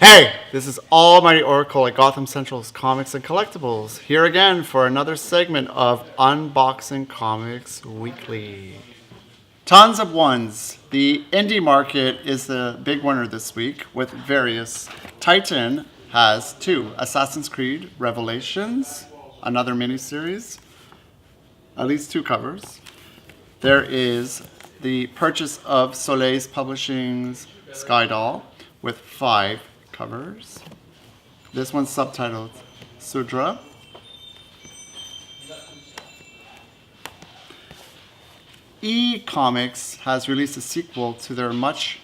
Hey, this is Almighty Oracle at Gotham Central's Comics and Collectibles, here again for another segment of Unboxing Comix Weekly. Tons of ones. The indie market is the big winner this week with various. Titan has 2, Assassin's Creed Revelations, another miniseries, at least 2 covers. There is the purchase of Soule's Publishing's Skydoll with 5 covers. This one's subtitled Sudra. E-Comics has released a sequel to their much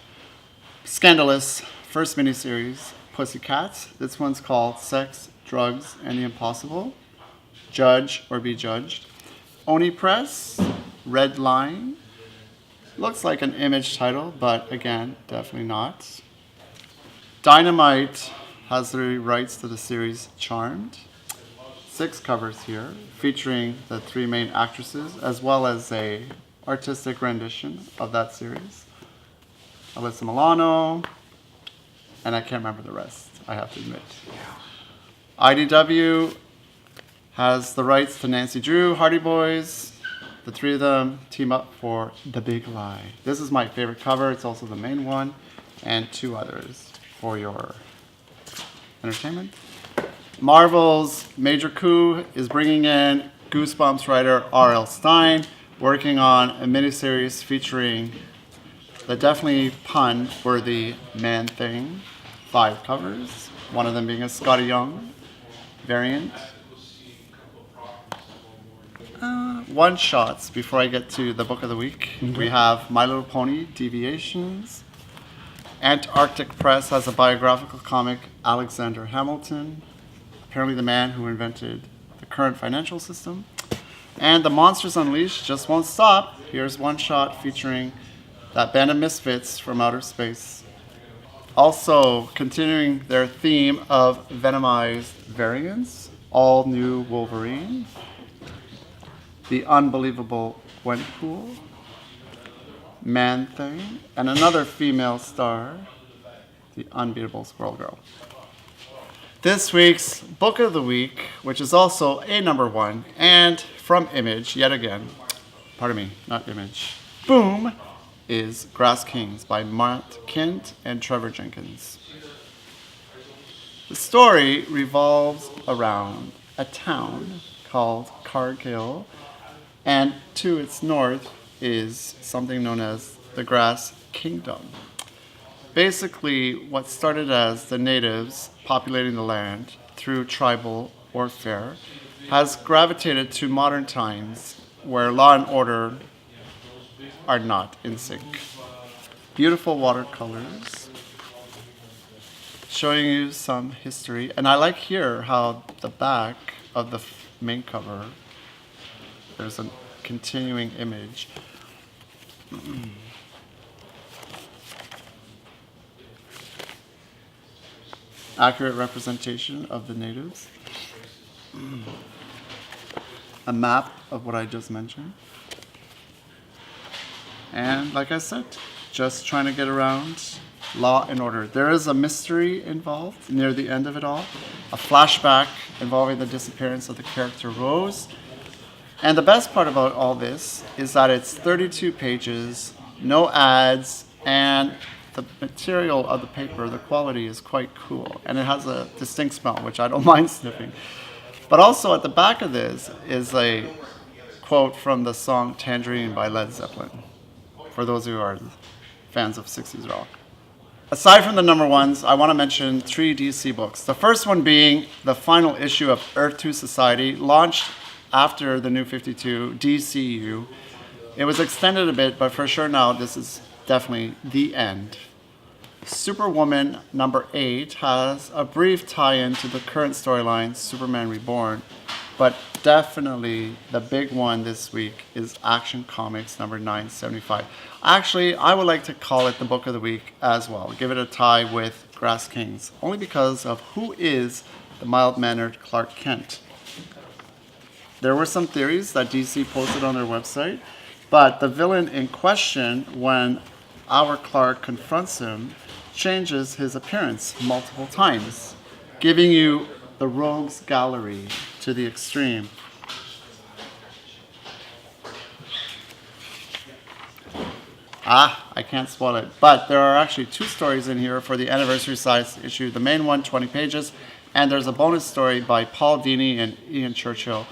scandalous first miniseries, Pussycats. This one's called Sex, Drugs, and the Impossible. Judge or Be Judged. Oni Press, Red Line. Looks like an Image title, but again, definitely not. Dynamite has the rights to the series Charmed. 6 covers here, featuring the 3 main actresses, as well as a artistic rendition of that series. Alyssa Milano, and I can't remember the rest, I have to admit. IDW has the rights to Nancy Drew, Hardy Boys. The 3 of them team up for The Big Lie. This is my favorite cover, it's also the main one, and 2 others for your entertainment. Marvel's Major Coup is bringing in Goosebumps writer R.L. Stine, working on a miniseries featuring the definitely pun-worthy Man-Thing. 5 covers, one of them being a Scotty Young variant. One-shots before I get to the book of the week. We have My Little Pony Deviations. Antarctic Press has a biographical comic, Alexander Hamilton, apparently the man who invented the current financial system. And The Monsters Unleashed just won't stop. Here's one shot featuring that band of misfits from outer space. Also, continuing their theme of venomized variants, all new Wolverine, the unbelievable Gwenpool, Man-Thing, and another female star, the unbeatable Squirrel Girl. This week's book of the week, which is also a #1, and from Image, yet again, pardon me, not Image, boom, is Grass Kings by Matt Kindt and Tyler Jenkins. The story revolves around a town called Cargill, and to its north is something known as the Grass Kingdom. Basically, what started as the natives populating the land through tribal warfare has gravitated to modern times where law and order are not in sync. Beautiful watercolors showing you some history. And I like here how the back of the main cover, there's a continuing image. Accurate representation of the natives. A map of what I just mentioned. And like I said, just trying to get around law and order. There is a mystery involved near the end of it all. A flashback involving the disappearance of the character Rose. And the best part about all this is that it's 32 pages, no ads, and the material of the paper, the quality is quite cool. And it has a distinct smell, which I don't mind sniffing. But also at the back of this is a quote from the song Tangerine by Led Zeppelin, for those who are fans of 60s rock. Aside from the #1s, I want to mention 3 DC books. The first one being the final issue of Earth 2 Society, launched after the New 52 DCU. It was extended a bit, but for sure now this is definitely the end. Superwoman #8 has a brief tie-in to the current storyline, Superman Reborn, but definitely the big one this week is Action Comics #975. Actually, I would like to call it the book of the week as well. Give it a tie with Grass Kings, only because of who is the mild-mannered Clark Kent. There were some theories that DC posted on their website, but the villain in question, when our Clark confronts him, changes his appearance multiple times, giving you the rogues gallery to the extreme. I can't spoil it, but there are actually 2 stories in here for the anniversary size issue. The main one, 20 pages, and there's a bonus story by Paul Dini and Ian Churchill,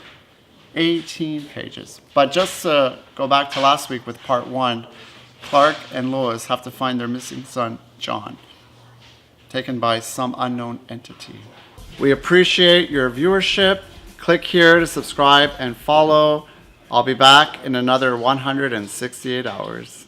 18 pages. But just to go back to last week with part 1, Clark and Lois have to find their missing son, John, taken by some unknown entity. We appreciate your viewership. Click here to subscribe and follow. I'll be back in another 168 hours.